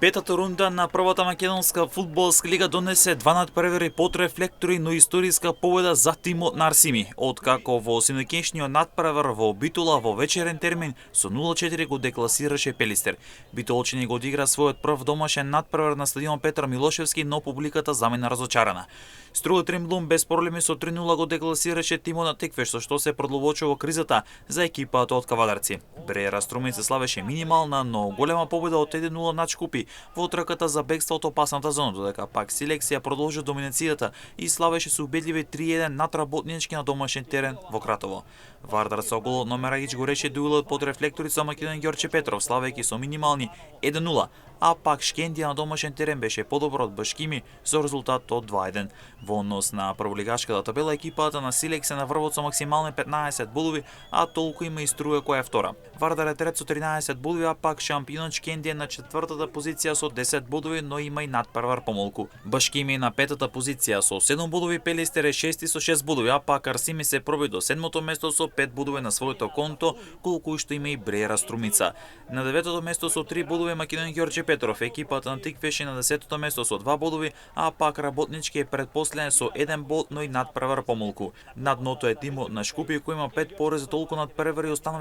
Петата рунда на првата македонска фудбалска лига донесе два надпревари под рефлектори, но историска победа за тимот на Арсими. Откако во синокешниот надпревар во Битола во вечерен термин со 0-4 го декласираше Пелистер. Битолчани го одигра својот прв домашен надпревар на стадион Петар Милошевски, но публиката замина разочарана. Строго Тремблум без проблеми со 3-0 го декласираше тимот на Теквеш, со што се продолбочува кризата за екипата од Кавадарци. Бреера Струмица славеше минимална, но голема победа од 1-0 над Шкупи во трката за бегство од опасната зона, додека пак Селекција продолжи доминацијата и славеше со убедливи 3-1 над Работнички на домашен терен во Кратово. Вардар со голот на Мерагич го реши дуелот под рефлектори со Македон Ѓорче Петров, славејќи со минимални 1-0, а пак Шкендија на домашен терен беше подобро од Башкими со резултат од 2-1. Во однос на прволигашката табела, екипата на Селекција на врвот со максимални 15 бодови, а толку има и Струја која е втора. Вардар е трет со 13 бодови, а пак шампионот Шкендија на четвртата позиција со 10 бодови, но има и надпревар помалку. Башкими на петата позиција со 7 бодови, Пелистер е шести со 6 бодови, а пак Арсими се проби до седмото место со 5 бодови на своето конто, колку што има и Бреера Струмица. На деветото место со 3 бодови Македон Ѓорче Петров, екипата на Тиквеш е на 10-то место со 2 бодови, а пак Работнички е предпоследен со 1 бод, но и надпревар помалку. На дното е тимот на Шкупи кој има 5 порази толку надпревари останалите